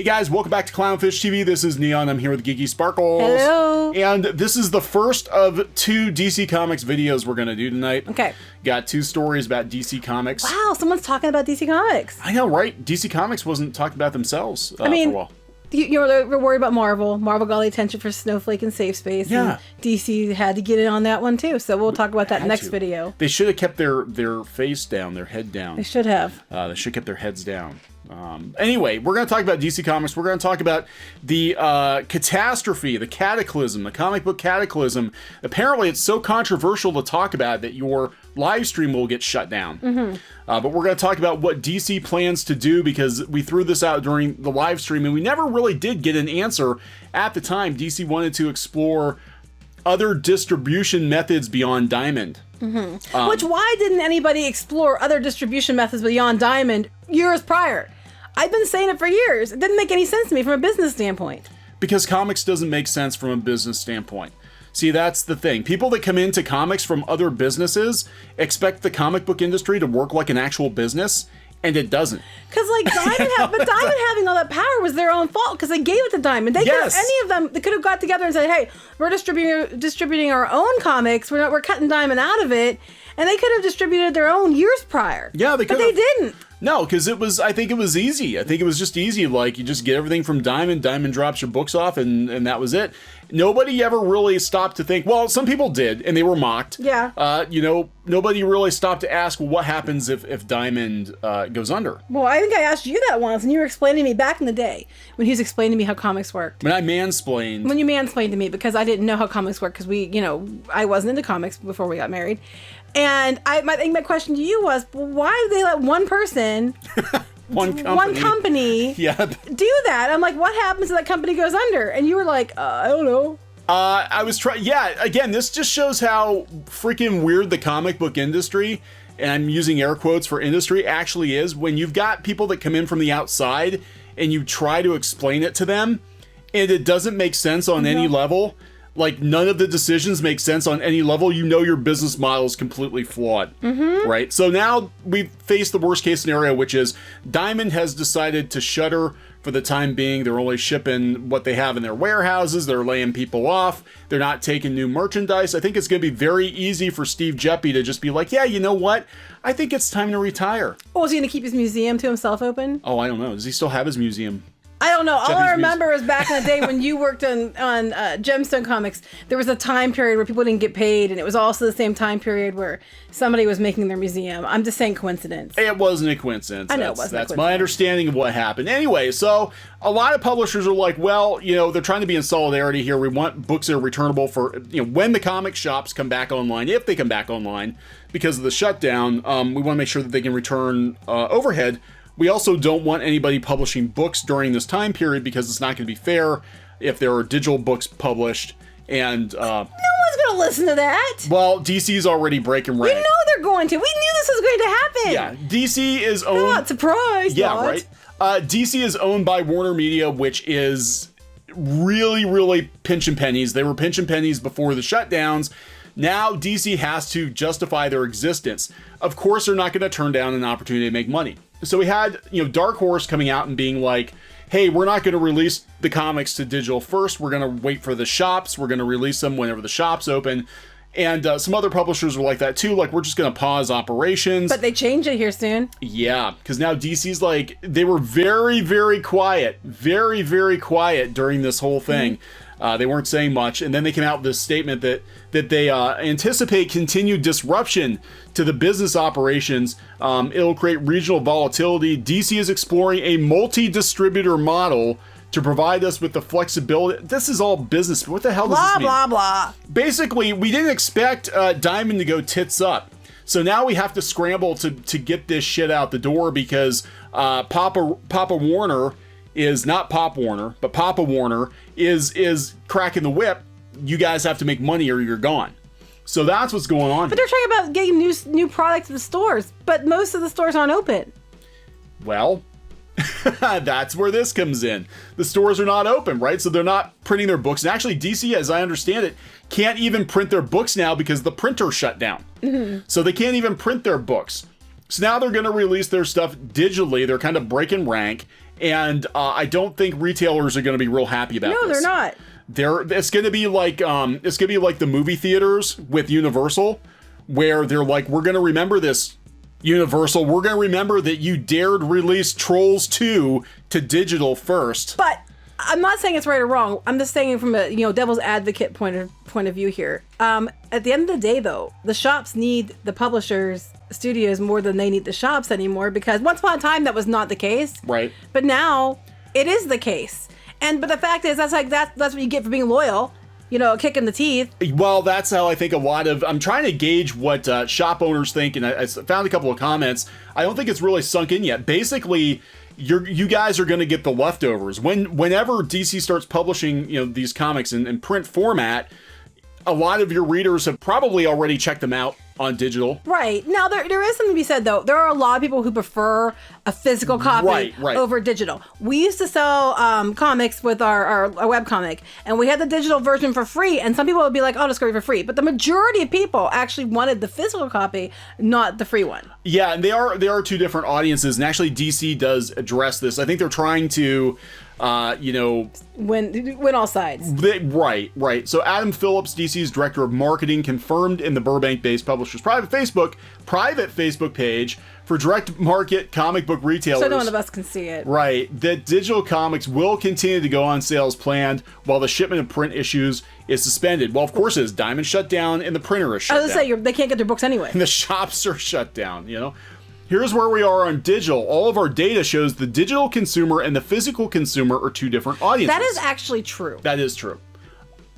guys, welcome back to Clownfish TV. This is Kneon. I'm here with Geeky Sparkles. Hello. And this is the first of 2 DC Comics videos we're going to do tonight. Okay. Got 2 stories about DC Comics. Wow, someone's talking about DC Comics. I know, right? DC Comics wasn't talking about themselves for a while. We're worried about Marvel. Marvel got the attention for Snowflake and Safe Space. Yeah. And DC had to get in on that one too. So we'll talk about that next video. They should have kept their face down, their head down. They should have. They should have kept their heads down. Anyway, we're going to talk about DC Comics. We're going to talk about the catastrophe, the cataclysm, the comic book cataclysm. Apparently, it's so controversial to talk about that your live stream will get shut down. Mm-hmm. But we're going to talk about what DC plans to do because we threw this out during the live stream and we never really did get an answer at the time. DC wanted to explore other distribution methods beyond Diamond. Mm-hmm. Why didn't anybody explore other distribution methods beyond Diamond years prior? I've been saying it for years. It didn't make any sense to me from a business standpoint. Because comics doesn't make sense from a business standpoint. See, that's the thing. People that come into comics from other businesses expect the comic book industry to work like an actual business, and it doesn't. Because Diamond having all that power was their own fault because they gave it to Diamond. They could, any of them, they could have got together and said, "Hey, we're distributing our own comics. We're cutting Diamond out of it," and they could have distributed their own years prior. Yeah, they could. But they didn't. No, because I think it was easy. I think it was just easy. Like, you just get everything from Diamond. Diamond drops your books off, and that was it. Nobody ever really stopped to think, well, some people did, and they were mocked. Yeah. Nobody really stopped to ask, well, what happens if Diamond goes under? Well, I think I asked you that once, and you were explaining to me back in the day when he was explaining to me how comics worked. When I mansplained. When you mansplained to me, because I didn't know how comics work, because I wasn't into comics before we got married. And I think my question to you was, why did they let one person, one company do that? I'm like, what happens if that company goes under? And you were like, I don't know. I was trying. Yeah, again, this just shows how freaking weird the comic book industry, and I'm using air quotes for industry, actually is. When you've got people that come in from the outside and you try to explain it to them, and it doesn't make sense on any level. Like, none of the decisions make sense on any level. You know your business model is completely flawed, right? So now we've faced the worst case scenario, which is Diamond has decided to shutter for the time being. They're only shipping what they have in their warehouses. They're laying people off. They're not taking new merchandise. I think it's going to be very easy for Steve Geppi to just be like, yeah, you know what? I think it's time to retire. Oh, is he going to keep his museum to himself open? Oh, I don't know. Does he still have his museum? I don't know. All I remember is back in the day when you worked on Gemstone Comics, there was a time period where people didn't get paid, and it was also the same time period where somebody was making their museum. I'm just saying coincidence. It wasn't a coincidence. I know it wasn't a coincidence. That's my understanding of what happened. Anyway, so a lot of publishers are like, well, they're trying to be in solidarity here. We want books that are returnable for, when the comic shops come back online, if they come back online because of the shutdown, we want to make sure that they can return overhead. We also don't want anybody publishing books during this time period because it's not going to be fair if there are digital books published. And no one's going to listen to that. Well, DC's already breaking rank. We know they're going to. We knew this was going to happen. Yeah, DC is owned. I'm not surprised. Yeah, right. DC is owned by WarnerMedia, which is really, really pinching pennies. They were pinching pennies before the shutdowns. Now DC has to justify their existence. Of course, they're not going to turn down an opportunity to make money. So we had, Dark Horse coming out and being like, hey, we're not going to release the comics to digital first. We're going to wait for the shops. We're going to release them whenever the shops open. And some other publishers were like that too. Like, we're just going to pause operations. But they change it here soon. Yeah, because now DC's like, they were very, very quiet. Very, very quiet during this whole thing. They weren't saying much, and then they came out with this statement that they anticipate continued disruption to the business operations. It'll create regional volatility. DC is exploring a multi-distributor model to provide us with the flexibility. This is all business. What the hell does this mean? Blah, blah, blah. Basically, we didn't expect Diamond to go tits up. So now we have to scramble to get this shit out the door because Papa Warner is not Pop Warner, but Papa Warner is cracking the whip. You guys have to make money or you're gone. So that's what's going on. But they're talking about getting new products to the stores, but most of the stores aren't open. Well, that's where this comes in. The stores are not open, right? So they're not printing their books. And actually, DC, as I understand it, can't even print their books now because the printer shut down. So they can't even print their books. So now they're going to release their stuff digitally. They're kind of breaking rank, and I don't think retailers are going to be real happy about this. No, they're not. It's going to be like the movie theaters with Universal, where they're like, we're going to remember this, Universal. We're going to remember that you dared release Trolls 2 to digital first. But I'm not saying it's right or wrong. I'm just saying from a devil's advocate point of view here. At the end of the day, though, the shops need the publishers, studios more than they need the shops anymore, because once upon a time that was not the case. Right. But now it is the case. But the fact is, that's what you get for being loyal. A kick in the teeth. Well, that's how I think I'm trying to gauge what shop owners think, and I found a couple of comments. I don't think it's really sunk in yet. Basically, you guys are going to get the leftovers. Whenever DC starts publishing, these comics in print format, a lot of your readers have probably already checked them out on digital. Right. Now, there is something to be said, though. There are a lot of people who prefer a physical copy over digital. We used to sell comics with our webcomic, and we had the digital version for free, and some people would be like, oh, just go for free. But the majority of people actually wanted the physical copy, not the free one. Yeah, and they are two different audiences, and actually DC does address this. I think they're trying to win all sides. Right. So Adam Phillips, DC's director of marketing, confirmed in the Burbank-based publisher's private Facebook page for direct market comic book retailers. So no one of us can see it. Right. That digital comics will continue to go on sale as planned while the shipment of print issues is suspended. Well, of course it is. Diamond shut down and the printer is shut down. I was going to say, they can't get their books anyway. And the shops are shut down, Here's where we are on digital. All of our data shows the digital consumer and the physical consumer are two different audiences. That is actually true. That is true.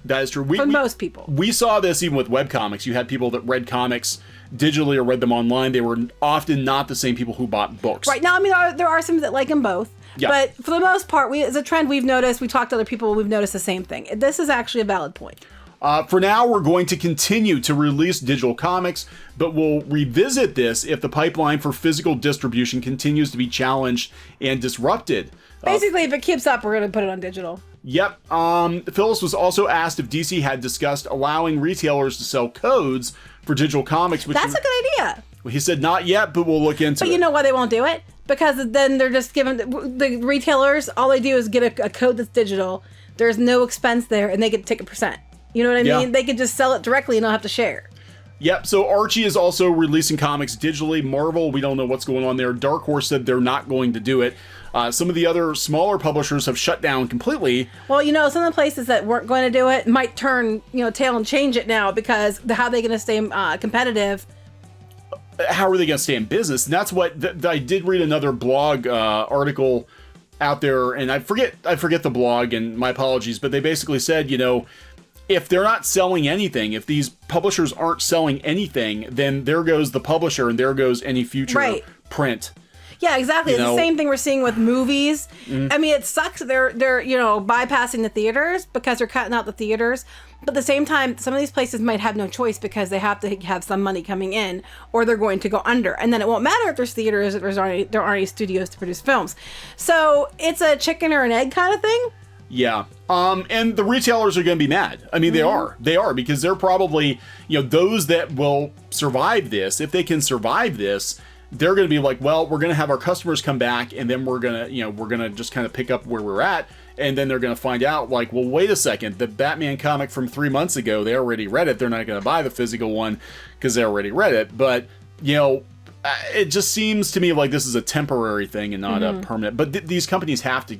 For most people. We saw this even with webcomics. You had people that read comics digitally or read them online. They were often not the same people who bought books. Right. Now, there are some that like them both. Yeah. But for the most part, as a trend we've noticed, we talked to other people, we've noticed the same thing. This is actually a valid point. For now, we're going to continue to release digital comics, but we'll revisit this if the pipeline for physical distribution continues to be challenged and disrupted. Basically, if it keeps up, we're going to put it on digital. Yep. Phyllis was also asked if DC had discussed allowing retailers to sell codes for digital comics. That's a good idea. He said not yet, but we'll look into it. But you know why they won't do it? Because then they're just giving the retailers, all they do is get a code that's digital. There's no expense there, and they get to take a %. You know what I mean? They could just sell it directly and not have to share. Yep, so Archie is also releasing comics digitally. Marvel, we don't know what's going on there. Dark Horse said they're not going to do it. Some of the other smaller publishers have shut down completely. Well, some of the places that weren't going to do it might turn, tail and change it now, because how are they going to stay competitive? How are they going to stay in business? And that's what I did read another blog article out there, and I forget the blog, and my apologies, but they basically said, if they're not selling anything, if these publishers aren't selling anything, then there goes the publisher and there goes any future print. Yeah, exactly. It's the same thing we're seeing with movies. Mm-hmm. I mean, it sucks they're bypassing the theaters because they're cutting out the theaters. But at the same time, some of these places might have no choice because they have to have some money coming in, or they're going to go under. And then it won't matter if there's theaters, if there aren't any studios to produce films. So it's a chicken or an egg kind of thing. Yeah. And the retailers are going to be mad. I mean, they are, because they're probably, those that will survive this, if they can survive this, they're going to be like, well, we're going to have our customers come back, and then we're going to just kind of pick up where we're at. And then they're going to find out, like, well, wait a second, the Batman comic from 3 months ago, they already read it. They're not going to buy the physical one because they already read it. But, it just seems to me like this is a temporary thing and not a permanent. But these companies have to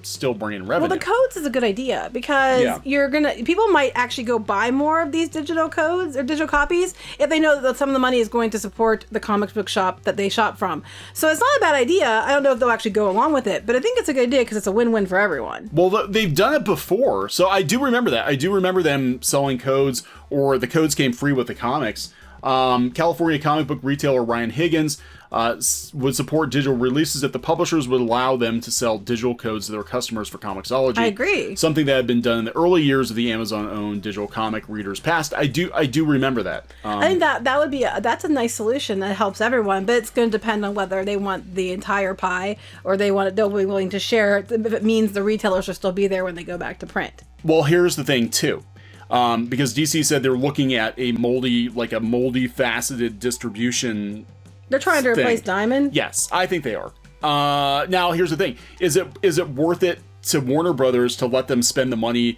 still bring in revenue. Well, the codes is a good idea, because people might actually go buy more of these digital codes or digital copies if they know that some of the money is going to support the comic book shop that they shop from. So it's not a bad idea. I don't know if they'll actually go along with it, but I think it's a good idea because it's a win-win for everyone. Well, they've done it before, so I do remember that. I do remember them selling codes, or the codes came free with the comics. California comic book retailer Ryan Higgins would support digital releases if the publishers would allow them to sell digital codes to their customers for Comixology. I agree. Something that had been done in the early years of the Amazon-owned digital comic readers past. I do remember that. I think that would be that's a nice solution that helps everyone, but it's going to depend on whether they want the entire pie or they'll be willing to share it, if it means the retailers will still be there when they go back to print. Well, here's the thing too. Because DC said they're looking at a multi-faceted distribution They're trying to replace Diamond? Yes, I think they are. Now, here's the thing. Is it worth it to Warner Brothers to let them spend the money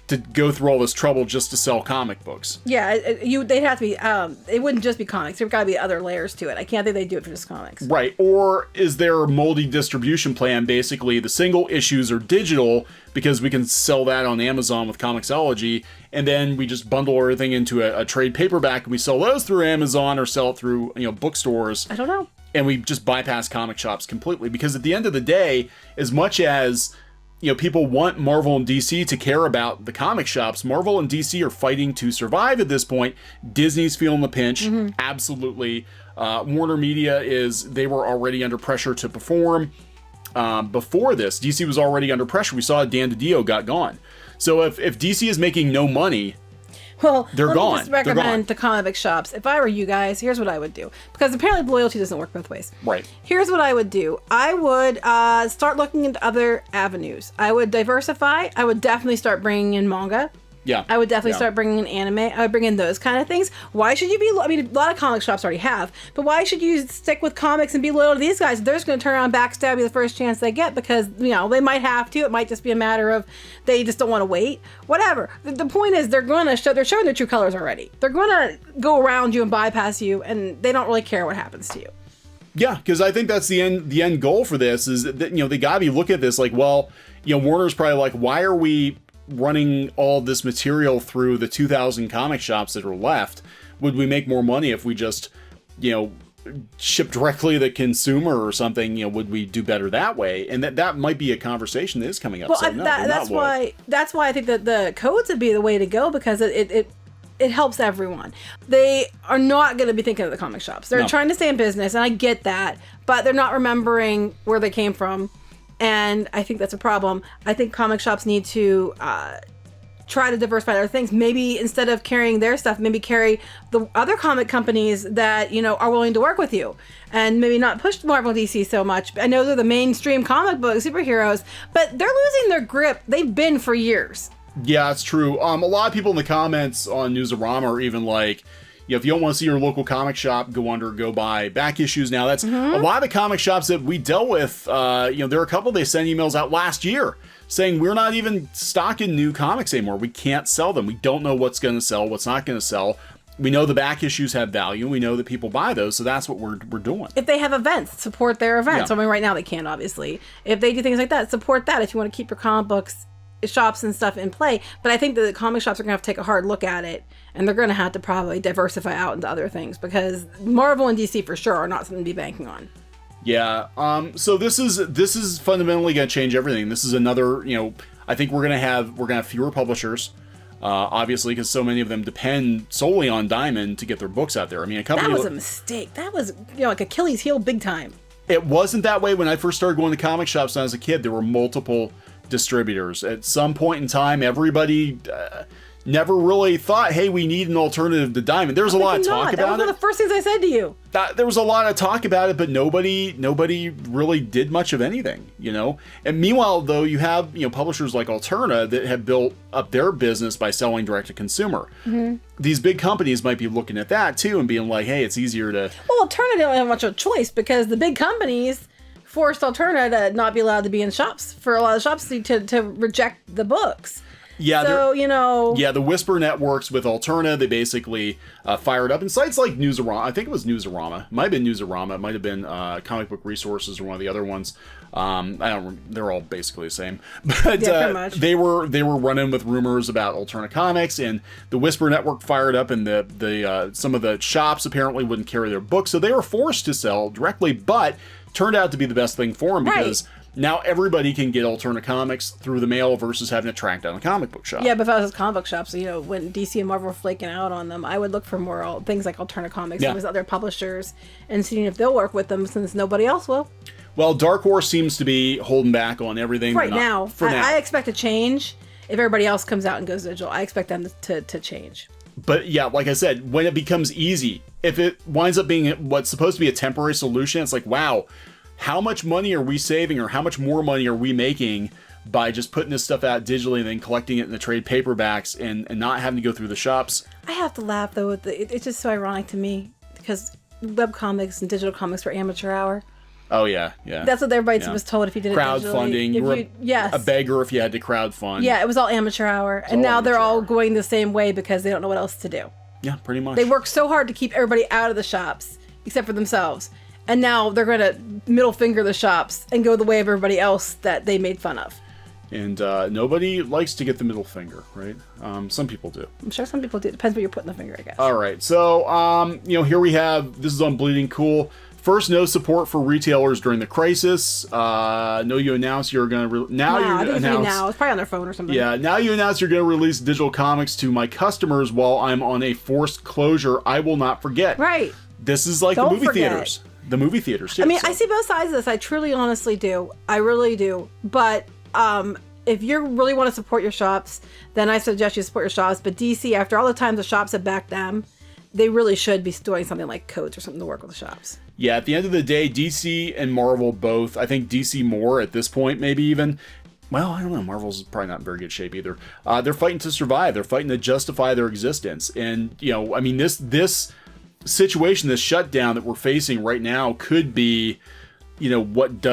to go through all this trouble just to sell comic books? Yeah, they'd have to be, it wouldn't just be comics. There've got to be other layers to it. I can't think they'd do it for just comics. Right. Or is there a multi-distribution plan? Basically, the single issues are digital because we can sell that on Amazon with Comixology, and then we just bundle everything into a trade paperback and we sell those through Amazon or sell it through, bookstores. I don't know. And we just bypass comic shops completely, because at the end of the day, as much as people want Marvel and DC to care about the comic shops, Marvel and DC are fighting to survive at this point. Disney's feeling the pinch, absolutely. WarnerMedia they were already under pressure to perform. Before this, DC was already under pressure. We saw Dan DiDio got gone. So if DC is making no money, well, they're gone. Me just recommend the comic shops. If I were you guys, here's what I would do. Because apparently loyalty doesn't work both ways. Right. Here's what I would do. I would start looking into other avenues. I would diversify. I would definitely start bringing in manga. Yeah. I would definitely start bringing in anime. I would bring in those kind of things. Why should you be, I mean, a lot of comic shops already have, but why should you stick with comics and be loyal to these guys? They're just going to turn around and backstab you the first chance they get, because, they might have to. It might just be a matter of they just don't want to wait. Whatever. The point is they're showing their true colors already. They're going to go around you and bypass you, and they don't really care what happens to you. Yeah, because I think that's the end goal for this, is that, they got to be looking at this like, well, Warner's probably like, why are we running all this material through the 2,000 comic shops that are left? Would we make more money if we just, ship directly to the consumer or something? Would we do better that way? And that might be a conversation that is coming up. Well, so no, that's why I think that the codes would be the way to go, because it helps everyone. They are not going to be thinking of the comic shops. They're trying to stay in business, and I get that, but they're not remembering where they came from. And I think that's a problem. I think comic shops need to try to diversify other things. Maybe instead of carrying their stuff, maybe carry the other comic companies that, are willing to work with you. And maybe not push Marvel and DC so much. I know they're the mainstream comic book superheroes, but they're losing their grip. They've been for years. Yeah, it's true. A lot of people in the comments on Newsarama are even like, if you don't want to see your local comic shop go buy back issues now. That's a lot of the comic shops that we dealt with. There are a couple, they sent emails out last year saying we're not even stocking new comics anymore. We can't sell them. We don't know what's going to sell, what's not going to sell. We know the back issues have value. We know that people buy those, so that's what we're doing. If they have events, support their events. Yeah. I mean, right now they can't, obviously. If they do things like that, support that. If you want to keep your comic books shops and stuff in play. But I think that the comic shops are gonna have to take a hard look at it, and they're gonna have to probably diversify out into other things, because Marvel and DC for sure are not something to be banking on. Yeah. So this is fundamentally gonna change everything. This is another, I think we're gonna have fewer publishers, obviously, because so many of them depend solely on Diamond to get their books out there. I mean, a company that was a mistake. That was like Achilles heel big time. It wasn't that way when I first started going to comic shops when I was a kid. There were multiple distributors. At some point in time, everybody never really thought, hey, we need an alternative to Diamond. There was a lot of talk about it. That was one of the first things I said to you. There was a lot of talk about it, but nobody really did much of anything, And meanwhile, though, you have publishers like Alterna that have built up their business by selling direct to consumer. Mm-hmm. These big companies might be looking at that too and being like, hey, it's easier to. Well, Alterna didn't have much of a choice, because the big companies forced Alterna to not be allowed to be in shops, for a lot of shops to reject the books. Yeah, so, Yeah, the Whisper networks with Alterna, they basically fired up. And sites like Newsarama, I think it was Newsarama. It might have been Newsarama. It might have been Comic Book Resources or one of the other ones. They're all basically the same. But pretty much. They were running with rumors about Alterna Comics, and the Whisper network fired up, and the some of the shops apparently wouldn't carry their books, so they were forced to sell directly, but turned out to be the best thing for them, because now everybody can get Alterna Comics through the mail versus having to track down a comic book shop. Yeah, but if I was comic book shops, when DC and Marvel were flaking out on them, I would look for more things like Alterna Comics and other publishers, and seeing if they'll work with them, since nobody else will. Well, Dark Horse seems to be holding back on everything now. I expect a change if everybody else comes out and goes digital. I expect them to change. But yeah, like I said, when it becomes easy, if it winds up being what's supposed to be a temporary solution, it's like, wow, how much money are we saving, or how much more money are we making by just putting this stuff out digitally and then collecting it in the trade paperbacks and not having to go through the shops? I have to laugh, though. It's just so ironic to me, because webcomics and digital comics were amateur hour. Oh yeah, yeah. That's what everybody was told if you did it crowdfunding. You were a beggar if you had to crowdfund. Yeah, it was all amateur hour, and now they're all going the same way because they don't know what else to do. Yeah, pretty much. They work so hard to keep everybody out of the shops, except for themselves, and now they're going to middle finger the shops and go the way of everybody else that they made fun of. And nobody likes to get the middle finger, right? Some people do. I'm sure some people do. It depends where you're putting the finger, I guess. All right, so here we have. This is on Bleeding Cool. First, no support for retailers during the crisis. No, you announce you're going to now it's probably on their phone or something. Yeah, now you announce you're going to release digital comics to my customers while I'm on a forced closure. I will not forget. Right. This is like the movie theaters. The movie theaters. Too, I mean, I see both sides of this. I truly, honestly do. I really do. But if you really want to support your shops, then I suggest you support your shops. But DC, after all the times the shops have backed them, they really should be doing something like codes or something to work with the shops. Yeah, at the end of the day, DC and Marvel both, I think DC more at this point, maybe even. Well, I don't know. Marvel's probably not in very good shape either. They're fighting to survive. They're fighting to justify their existence. And, I mean, this situation, this shutdown that we're facing right now could be, what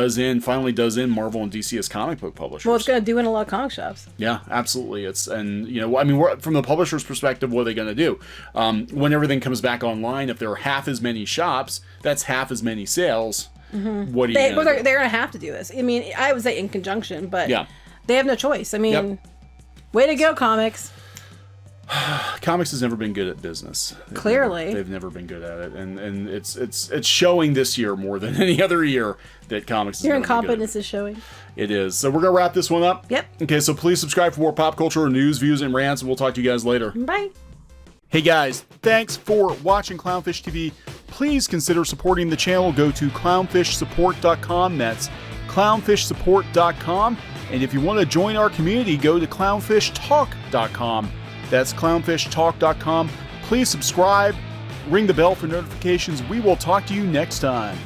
finally does in Marvel and DC as comic book publishers. Well, it's going to do in a lot of comic shops. Yeah, absolutely. From the publisher's perspective, what are they going to do? When everything comes back online, if there are half as many shops, that's half as many sales. Mm-hmm. What are you going to do? They're going to have to do this. I mean, I would say in conjunction, but they have no choice. I mean, way to go, comics. Comics has never been good at business. Clearly, they've never been good at it, and it's showing this year more than any other year that comics. Your incompetence is showing. It is. So we're gonna wrap this one up. Yep. Okay. So please subscribe for more pop culture news, views, and rants, and we'll talk to you guys later. Bye. Hey guys, thanks for watching Clownfish TV. Please consider supporting the channel. Go to clownfishsupport.com. That's clownfishsupport.com. And if you want to join our community, go to clownfishtalk.com. That's clownfishtalk.com. Please subscribe, ring the bell for notifications. We will talk to you next time.